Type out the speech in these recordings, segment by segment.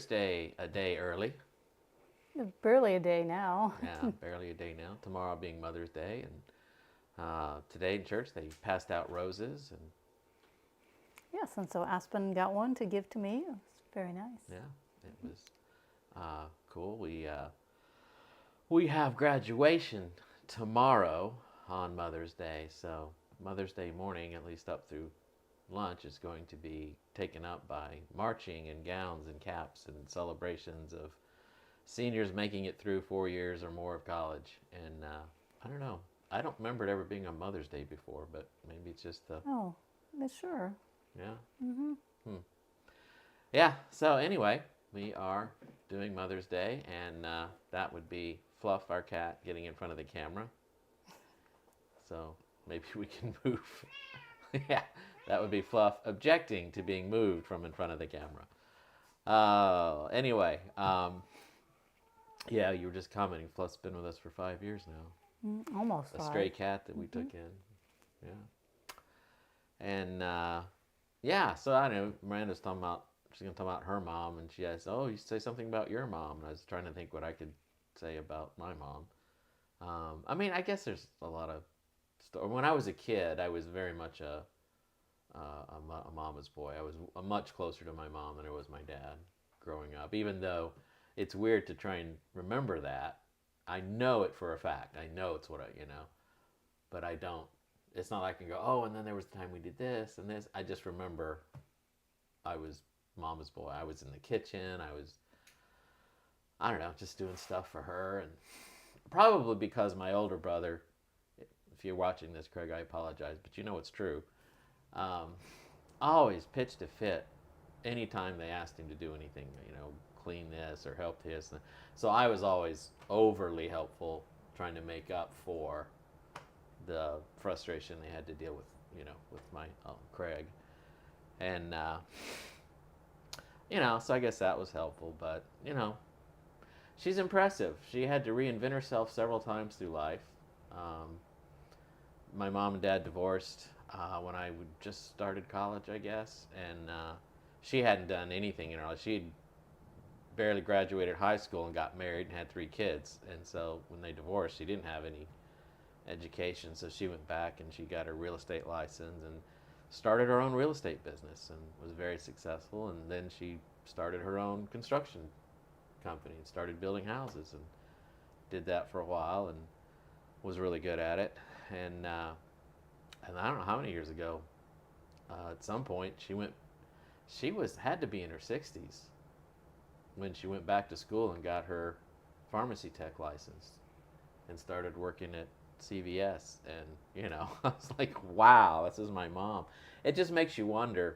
Day a day early. It's barely a day now. Yeah, barely a day now. Tomorrow being Mother's Day, and today in church they passed out roses, and Yes, and so Aspen got one to give to me. It was very nice. yeah, it was cool. We have graduation tomorrow on Mother's Day, so Mother's Day morning, at least up through lunch, is going to be taken up by marching and gowns and caps and celebrations of seniors making it through 4 years or more of college. And I don't know. I don't remember it ever being on Mother's Day before, but maybe it's just the Oh, sure. yeah. Mm-hmm. Yeah. So anyway, we are doing Mother's Day, and that would be Fluff, our cat, getting in front of the camera. So maybe we can move. Yeah, that would be Fluff objecting to being moved from in front of the camera. Anyway, yeah, you were just commenting. Fluff's been with us for 5 years now. Almost A 5. stray cat that we took in. Yeah. And yeah, so I know Miranda's talking about, she's going to talk about her mom, and she asked, oh, you say something about your mom. And I was trying to think what I could say about my mom. I mean, I guess there's a lot of stories. When I was a kid, I was very much a mama's boy. I was much closer to my mom than I was my dad growing up, even though it's weird to try and remember that. I know it for a fact. I know it's what but I don't. It's not like I can go, oh, and then there was the time we did this and this. I just remember I was mama's boy. I was in the kitchen. I don't know, just doing stuff for her. And probably because my older brother, if you're watching this, Craig, I apologize, but you know it's true, always pitched a fit anytime they asked him to do anything, clean this or help this. So I was always overly helpful, trying to make up for the frustration they had to deal with, with my Craig. And, so I guess that was helpful. But, she's impressive. She had to reinvent herself several times through life. My mom and dad divorced when I just started college, I guess. And she hadn't done anything in her life. She'd barely graduated high school and got married and had 3 kids. And so when they divorced, she didn't have any education. So she went back and she got her real estate license and started her own real estate business and was very successful. And then she started her own construction company and started building houses and did that for a while and was really good at it. And I don't know how many years ago, at some point she had to be in her 60s when she went back to school and got her pharmacy tech license and started working at CVS. And I was like, wow, this is my mom. It just makes you wonder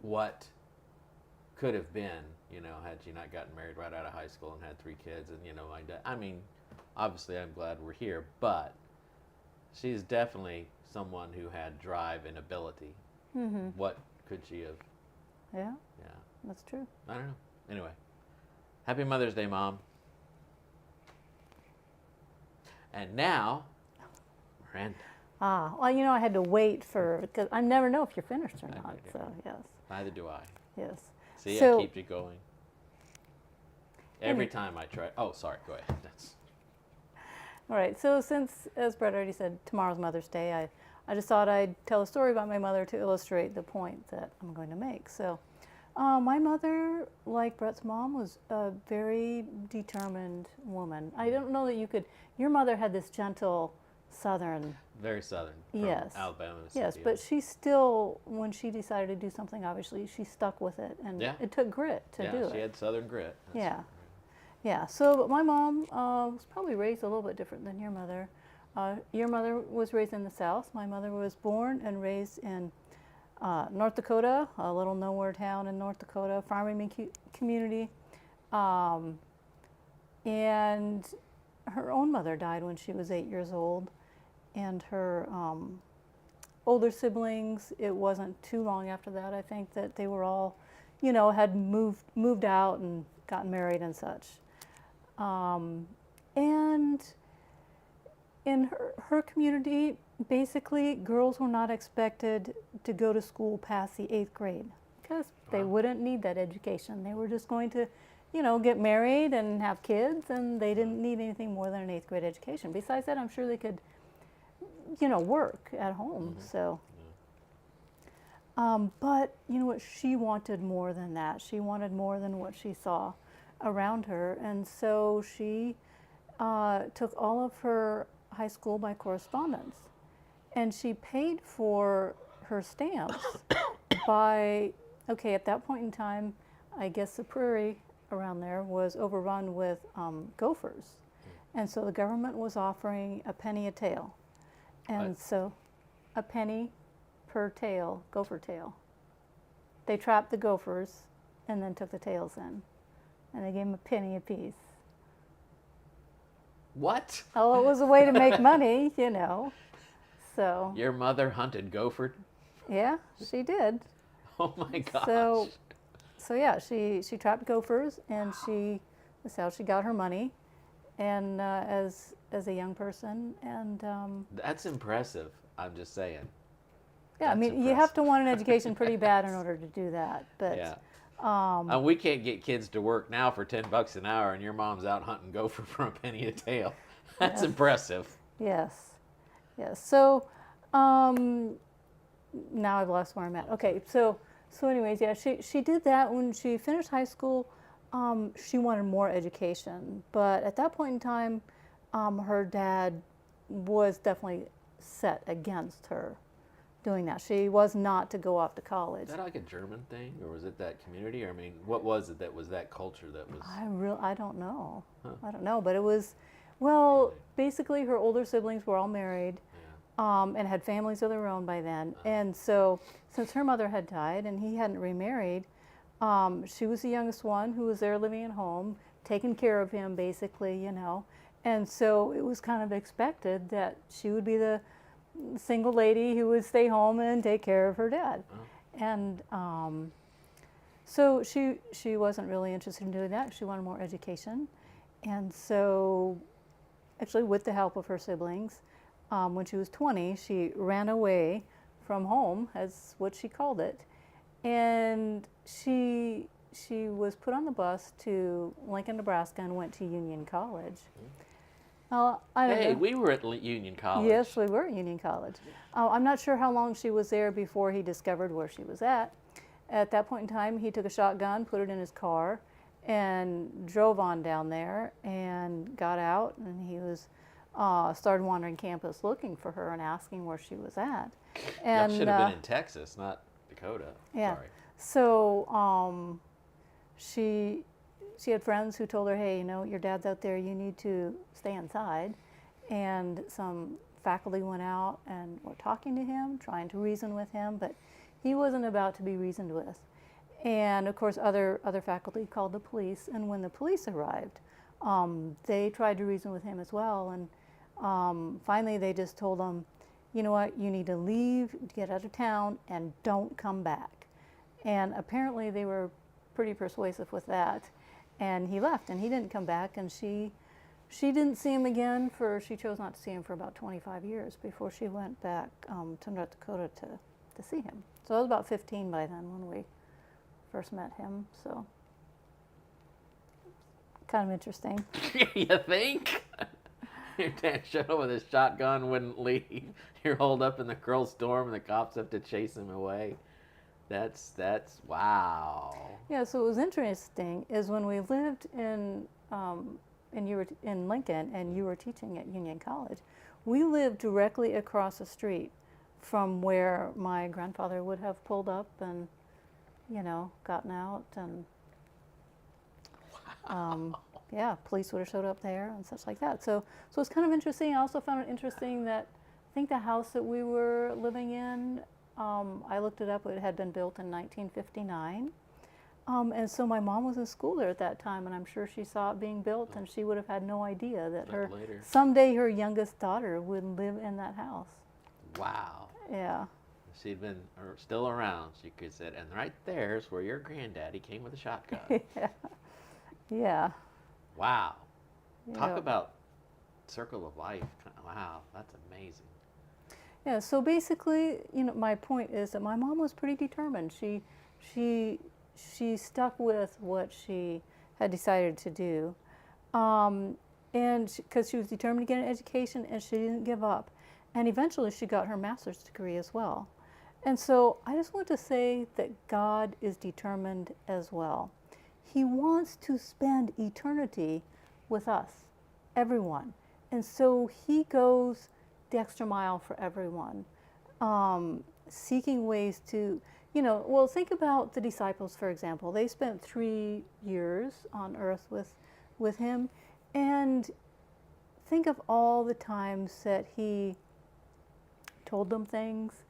what could have been, had she not gotten married right out of high school and had 3 kids. And my dad, I mean, obviously I'm glad we're here, but she's definitely someone who had drive and ability. Mm-hmm. What could she have? Yeah. Yeah. That's true. I don't know. Anyway, happy Mother's Day, Mom. And now, Miranda. Well, I had to wait because I never know if you're finished or not. So, yes. Neither do I. Yes. See, I keep you going. Every time I try. Oh, sorry. Go ahead. All right. So since, as Brett already said, tomorrow's Mother's Day, I just thought I'd tell a story about my mother to illustrate the point that I'm going to make. So my mother, like Brett's mom, was a very determined woman. I don't know that your mother had this gentle Southern. Very Southern. From Yes. Alabama. Yes, but she still, when she decided to do something, obviously, she stuck with it. And it took grit to do it. Yeah, she had Southern grit. Yeah. So, but my mom was probably raised a little bit different than your mother. Your mother was raised in the South. My mother was born and raised in North Dakota, a little nowhere town in North Dakota, farming community. And her own mother died when she was 8 years old. And her older siblings, it wasn't too long after that, I think, that they were all, had moved out and gotten married and such. And in her community, basically, girls were not expected to go to school past the 8th grade. Because They Wow. wouldn't need that education. They were just going to, get married and have kids, and they didn't need anything more than an 8th grade education. Besides that, I'm sure they could, work at home. Mhm. So, Yeah. but you know what? She wanted more than that. She wanted more than what she saw around her, and so she took all of her high school by correspondence, and she paid for her stamps by, okay, at that point in time, I guess the prairie around there was overrun with gophers. And so the government was offering a penny a tail. And What? so a penny per tail, gopher tail. They trapped the gophers and then took the tails in. And they gave them a penny apiece. What? Oh, it was a way to make money, So, Your mother hunted gopher? yeah, she did. Oh my gosh. So yeah, she trapped gophers, and that's how she got her money, and as a young person, and That's impressive. I'm just saying. yeah, I That's mean, you have impressive. to want an education pretty bad in order to do that. But Yeah. We can't get kids to work now for $10 an hour, and your mom's out hunting gopher for a penny a tail. That's Yes. impressive. yes, yes. So um, now I've lost where I'm at. Okay, so anyways, yeah, she did that when she finished high school. She wanted more education, but at that point in time, her dad was definitely set against her doing that. She was not to go off to college. Is that like a German thing, or was it that community? Or, I mean, what was it that was that culture that was? I don't know. Huh. I don't know, but it was, well, basically her older siblings were all married. Yeah. And had families of their own by then. Uh-huh. And so, since her mother had died and he hadn't remarried, she was the youngest one who was there living at home, taking care of him basically, And so it was kind of expected that she would be the single lady who would stay home and take care of her dad. Oh. And so she wasn't really interested in doing that. She wanted more education. And so, actually, with the help of her siblings, when she was 20, she ran away from home, as what she called it, and she was put on the bus to Lincoln, Nebraska, and went to Union College. Well, I don't Hey, know. we were at Union College. Yes, we were at Union College. I'm not sure how long she was there before he discovered where she was at. At that point in time, he took a shotgun, put it in his car, and drove on down there and got out, and he was started wandering campus looking for her and asking where she was at. Y'all And should have been in Texas, not Dakota. yeah. Sorry. So she had friends who told her, hey, your dad's out there, you need to stay inside. And some faculty went out and were talking to him, trying to reason with him, but he wasn't about to be reasoned with. And of course, other faculty called the police, and when the police arrived, they tried to reason with him as well. And finally, they just told him, you know what, you need to leave, get out of town, and don't come back. And apparently, they were pretty persuasive with that. And he left, and he didn't come back, and she didn't see him again she chose not to see him for about 25 years before she went back to North Dakota to see him. So I was about 15 by then when we first met him, so kind of interesting. You think? Your dad showed up with his shotgun, wouldn't leave. You're holed up in the girls' dorm, and the cops have to chase him away. That's wow. Yeah, so what was interesting is when we lived in you were in Lincoln and you were teaching at Union College, we lived directly across the street from where my grandfather would have pulled up and gotten out, and yeah, police would have showed up there and such like that. So it's kind of interesting. I also found it interesting that I think the house that we were living in, I looked it up, it had been built in 1959. And so my mom was in school there at that time, and I'm sure she saw it being built, and she would have had no idea that someday her youngest daughter would live in that house. Wow. Yeah. If she'd been still around, she could have said, and right there's where your granddaddy came with a shotgun. Yeah. Yeah. Wow. Talk Yeah. about circle of life. Wow, that's amazing. Yeah, so basically, my point is that my mom was pretty determined. She she stuck with what she had decided to do. And because she was determined to get an education and she didn't give up. And eventually she got her master's degree as well. And so I just want to say that God is determined as well. He wants to spend eternity with us, everyone. And so he goes the extra mile for everyone, seeking ways to, well, think about the disciples, for example. They spent 3 years on earth with him. And think of all the times that he told them things.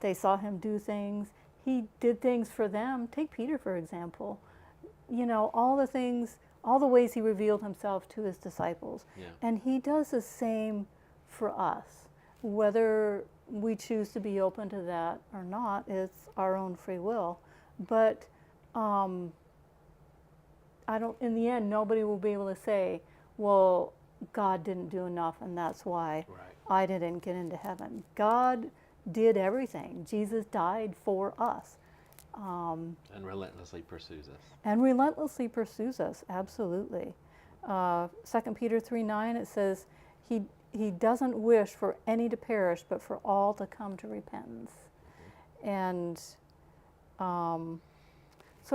They saw him do things. He did things for them. Take Peter, for example. All the things, all the ways he revealed himself to his disciples. Yeah. And he does the same for us. Whether we choose to be open to that or not, it's our own free will. But in the end, nobody will be able to say, well, God didn't do enough and that's why I didn't get into heaven. God did everything. Jesus died for us. And relentlessly pursues us. And relentlessly pursues us, absolutely. 2 Peter 3:9, it says, he doesn't wish for any to perish, but for all to come to repentance. And so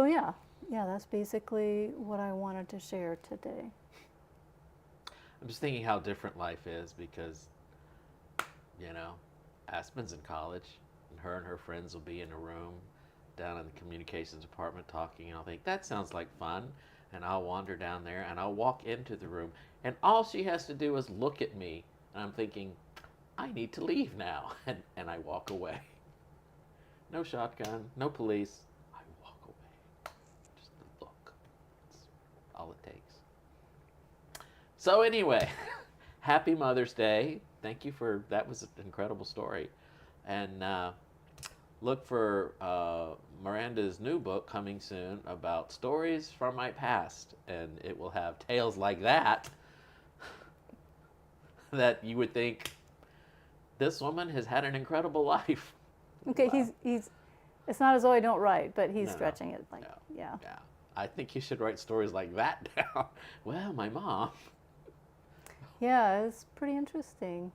yeah, that's basically what I wanted to share today. I'm just thinking how different life is because, Aspen's in college, and her friends will be in a room down in the communications department talking, and I'll think, that sounds like fun. And I'll wander down there, and I'll walk into the room, and all she has to do is look at me, and I'm thinking, I need to leave now, and I walk away. No shotgun, no police. I walk away. Just a look. That's all it takes. So anyway, happy Mother's Day. Thank you that was an incredible story. And look for Miranda's new book coming soon about stories from my past. And it will have tales like that that you would think, this woman has had an incredible life. Okay, wow. He's it's not as though I don't write, but he's stretching it. Yeah. I think you should write stories like that down. Well, my mom. Yeah, it's pretty interesting.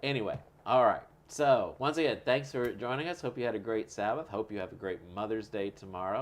Anyway, all right. So, once again, thanks for joining us. Hope you had a great Sabbath. Hope you have a great Mother's Day tomorrow.